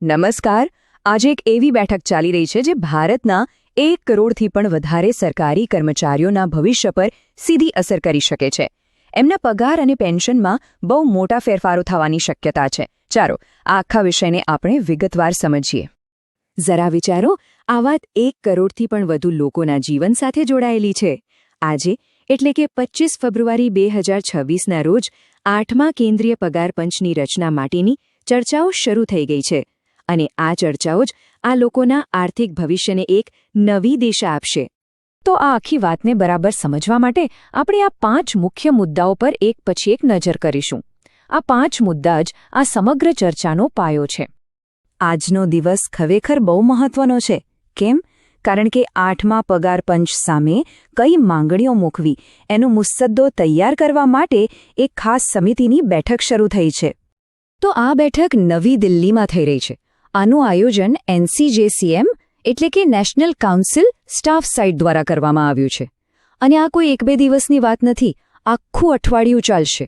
નમસ્કાર. આજે એક એવી બેઠક ચાલી રહી છે જે ભારતના 1 કરોડથી પણ વધારે સરકારી કર્મચારીઓના ભવિષ્ય પર સીધી અસર કરી શકે છે. એમના પગાર અને પેન્શનમાં બહુ મોટા ફેરફારો થવાની શક્યતા છે. ચાલો આ આખા વિષયને આપણે વિગતવાર સમજીએ. જરા વિચારો, આ વાત 1 કરોડથી પણ વધુ લોકોના જીવન સાથે જોડાયેલી છે. આજે એટલે કે 25 ફેબ્રુઆરી 2026ના રોજ 8મા કેન્દ્રીય પગાર પંચની રચના માટેની ચર્ચાઓ શરૂ થઈ ગઈ છે. અને આ ચર્ચાઓ જ આ લોકોના આર્થિક ભવિષ્યને એક નવી દિશા આપશે. તો આ આખી વાતને બરાબર સમજવા માટે આપણે આ 5 મુખ્ય મુદ્દાઓ પર એક પછી એક નજર કરીશું. આ 5 મુદ્દા જ આ સમગ્ર ચર્ચાનો પાયો છે. આજનો દિવસ ખરેખર બહુ મહત્વનો છે. કેમ? કારણ કે 8મા પગાર પંચ સામે કઈ માંગણીઓ મૂકવી એનો મુસદ્દો તૈયાર કરવા માટે એક ખાસ સમિતિની બેઠક શરૂ થઈ છે. તો આ બેઠક નવી દિલ્હીમાં થઈ રહી છે. આનું આયોજન NCJCM એટલે કે નેશનલ કાઉન્સિલ સ્ટાફ સાઇટ દ્વારા કરવામાં આવ્યું છે. અને આ કોઈ 1-2 દિવસની વાત નથી, આખું અઠવાડિયું ચાલશે.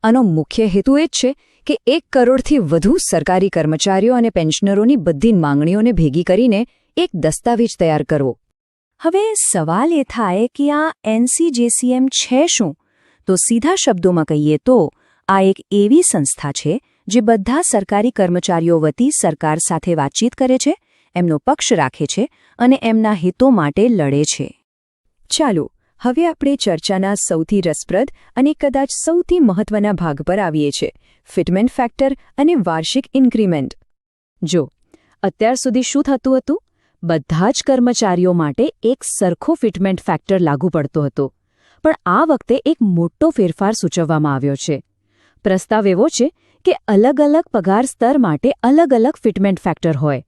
આનો મુખ્ય હેતુ એ જ છે કે 1 કરોડથી વધુ સરકારી કર્મચારીઓ અને પેન્શનરોની બધી માંગણીઓને ભેગી કરીને એક દસ્તાવેજ તૈયાર કરવો. હવે સવાલ એ થાય કે આ NCJCM છે શું? તો સીધા શબ્દોમાં કહીએ તો આ એક એવી સંસ્થા છે જે બધા સરકારી કર્મચારીઓ વતી સરકાર સાથે વાતચીત કરે છે, એમનો પક્ષ રાખે છે અને એમના હિતો માટે લડે છે. ચાલો હવે આપણે ચર્ચાના સૌથી રસપ્રદ અને કદાચ સૌથી મહત્વના ભાગ પર આવીએ છીએ, ફિટમેન્ટ ફેક્ટર અને વાર્ષિક ઇન્ક્રીમેન્ટ. જો અત્યાર સુધી શું થતું હતું? બધા જ કર્મચારીઓ માટે એક સરખો ફિટમેન્ટ ફેક્ટર લાગુ પડતો હતો. પણ આ વખતે એક મોટો ફેરફાર સૂચવવામાં આવ્યો છે. પ્રસ્તાવ એવો છે કે અલગ અલગ પગાર સ્તર માટે અલગ અલગ ફિટમેન્ટ ફેક્ટર હોય.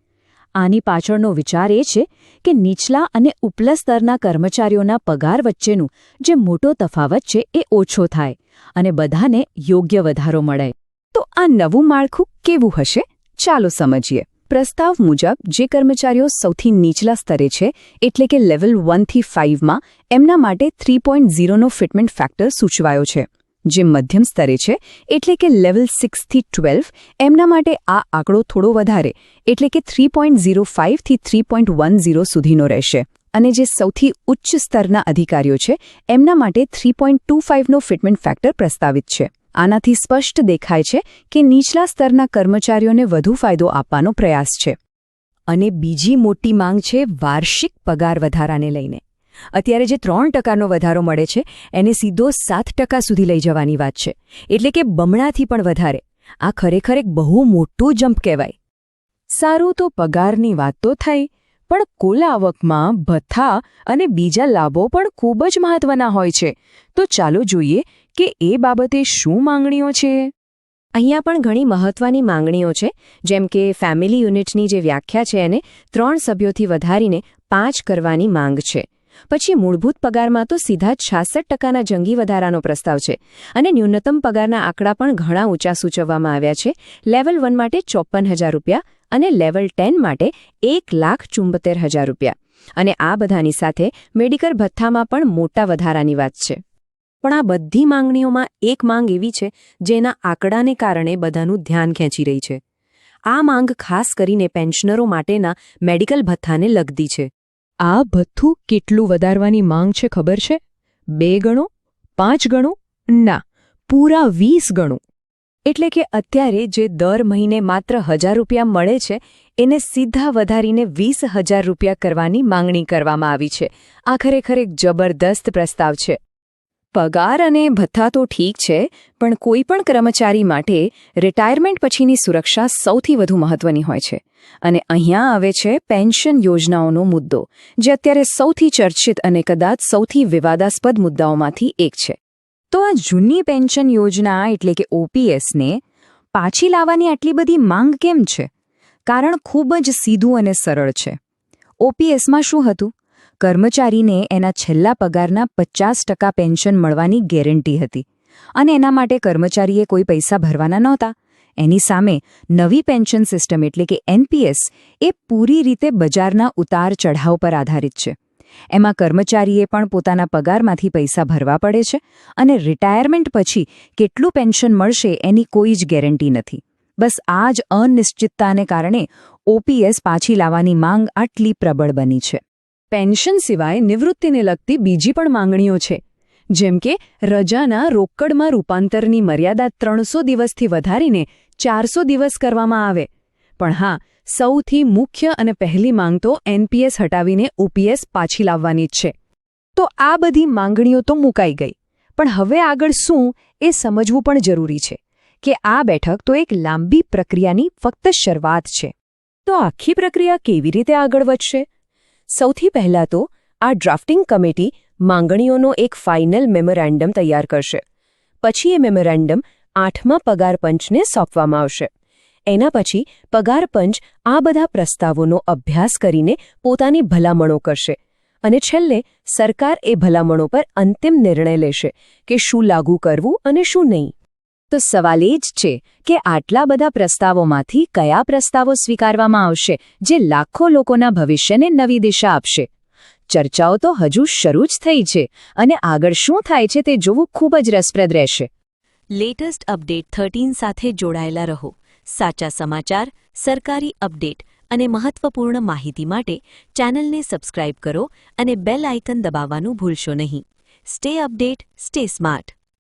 આની પાછળનો વિચાર એ છે કે નીચલા અને ઉપલા સ્તરના કર્મચારીઓના પગાર વચ્ચેનું જે મોટો તફાવત છે એ ઓછો થાય અને બધાને યોગ્ય વધારો મળે. તો આ નવું માળખું કેવું હશે? ચાલો સમજીએ. પ્રસ્તાવ મુજબ જે કર્મચારીઓ સૌથી નીચલા સ્તરે છે એટલે કે લેવલ 1 થી 5માં એમના માટે 3.0નો ફિટમેન્ટ ફેક્ટર સૂચવાયો છે. જે મધ્યમ સ્તરે છે એટલે કે લેવલ 6 થી 12 એમના માટે આ આંકડો થોડો વધારે એટલે કે 3.05 થી 3.10 સુધીનો રહેશે. અને જે સૌથી ઉચ્ચ સ્તરના અધિકારીઓ છે એમના માટે 3.25નો ફિટમેન્ટ ફેક્ટર પ્રસ્તાવિત છે. આનાથી સ્પષ્ટ દેખાય છે કે નીચલા સ્તરના કર્મચારીઓને વધુ ફાયદો આપવાનો પ્રયાસ છે. અને બીજી મોટી માંગ છે વાર્ષિક પગાર વધારાને લઈને. અત્યારે જે 3%નો વધારો મળે છે એને સીધો 7% સુધી લઈ જવાની વાત છે. એટલે કે બમણાથી પણ વધારે. આ ખરેખર એક બહુ મોટું જમ્પ કહેવાય. સારું, તો પગારની વાત તો થઈ, પણ કુલ આવકમાં ભથ્થા અને બીજા લાભો પણ ખૂબ જ મહત્વના હોય છે. તો ચાલો જોઈએ કે એ બાબતે શું માંગણીઓ છે. અહીંયા પણ ઘણી મહત્વની માંગણીઓ છે. જેમ કે ફેમિલી યુનિટની જે વ્યાખ્યા છે એને 3 સભ્યોથી વધારીને 5 કરવાની માંગ છે. પછી મૂળભૂત પગારમાં તો સીધા 66%ના જંગી વધારાનો પ્રસ્તાવ છે. અને ન્યૂનતમ પગારના આંકડા પણ ઘણા ઊંચા સૂચવવામાં આવ્યા છે. લેવલ 1 માટે ₹54,000 અને લેવલ 10 માટે ₹1,74,000. અને આ બધાની સાથે મેડિકલ ભથ્થામાં પણ મોટા વધારાની વાત છે. પણ આ બધી માંગણીઓમાં એક માંગ એવી છે જેના આંકડાને કારણે બધાનું ધ્યાન ખેંચી રહી છે. આ માંગ ખાસ કરીને પેન્શનરો માટેના મેડિકલ ભથ્થાને લગતી છે. આ ભથ્થું કેટલું વધારવાની માંગ છે ખબર છે? 2 ગણું? 5 ગણું? ના, પૂરા 20 ગણું. એટલે કે અત્યારે જે દર મહિને માત્ર ₹1,000 મળે છે એને સીધા વધારીને ₹20,000 કરવાની માંગણી કરવામાં આવી છે. આ ખરેખર એક જબરદસ્ત પ્રસ્તાવ છે. પગાર અને ભથ્થા તો ઠીક છે, પણ કોઈ પણ કર્મચારી માટે રિટાયરમેન્ટ પછીની સુરક્ષા સૌથી વધુ મહત્વની હોય છે. અને અહીંયા આવે છે પેન્શન યોજનાઓનો મુદ્દો, જે અત્યારે સૌથી ચર્ચિત અને કદાચ સૌથી વિવાદાસ્પદ મુદ્દાઓમાંથી એક છે. તો આ જૂની પેન્શન યોજના એટલે કે OPSને પાછી લાવવાની આટલી બધી માંગ કેમ છે? કારણ ખૂબ જ સીધું અને સરળ છે. OPSમાં શું હતું? કર્મચારીને એના છેલ્લા પગારના 50% પેન્શન મળવાની ગેરંટી હતી. અને એના માટે કર્મચારીએ કોઈ પૈસા ભરવાના નહોતા. એની સામે નવી પેન્શન સિસ્ટમ એટલે કે NPS એ પૂરી રીતે બજારના ઉતાર ચઢાવ પર આધારિત છે. એમાં કર્મચારીએ પણ પોતાના પગારમાંથી પૈસા ભરવા પડે છે અને રિટાયરમેન્ટ પછી કેટલું પેન્શન મળશે એની કોઈ જ ગેરંટી નથી. બસ આ જ અનિશ્ચિતતાને કારણે ઓપીએસ પાછી લાવવાની માંગ આટલી પ્રબળ બની છે. પેન્શન સિવાય નિવૃત્તિને લગતી બીજી પણ માંગણીઓ છે, જેમ કે રજાના રોકડમાં રૂપાંતરની મર્યાદા 300 દિવસથી વધારીને 400 દિવસ કરવામાં આવે. પણ હા, સૌથી મુખ્ય અને પહેલી માંગ તો એનપીએસ હટાવીને ઓપીએસ પાછી લાવવાની જ છે. તો આ બધી માંગણીઓ તો મુકાઈ ગઈ, પણ હવે આગળ શું એ સમજવું પણ જરૂરી છે કે આ બેઠક તો એક લાંબી પ્રક્રિયાની ફક્ત શરૂઆત છે. તો આખી પ્રક્રિયા કેવી રીતે આગળ વધશે? સૌથી પહેલાં તો આ ડ્રાફ્ટિંગ કમિટી માંગણીઓનો એક ફાઇનલ મેમોરેન્ડમ તૈયાર કરશે. પછી એ મેમોરેન્ડમ 8મા પગાર પંચને સોંપવામાં આવશે. એના પછી પગાર પંચ આ બધા પ્રસ્તાવોનો અભ્યાસ કરીને પોતાની ભલામણો કરશે અને છેલ્લે સરકાર એ ભલામણો પર અંતિમ નિર્ણય લેશે કે શું લાગુ કરવું અને શું નહીં. તો સવાલ એ જ છે કે આટલા બધા પ્રસ્તાવોમાંથી કયા પ્રસ્તાવો સ્વીકારવામાં આવશે જે લાખો લોકોના ભવિષ્યને નવી દિશા આપશે? ચર્ચાઓ તો હજુ શરૂ જ થઈ છે અને આગળ શું થાય છે તે જોવું ખૂબ જ રસપ્રદ રહેશે. લેટેસ્ટ અપડેટ 13 સાથે જોડાયેલા રહો. સાચા સમાચાર, સરકારી અપડેટ અને મહત્વપૂર્ણ માહિતી માટે ચેનલને સબસ્ક્રાઇબ કરો અને બેલ આઇકન દબાવવાનું ભૂલશો નહીં. Stay update, stay smart.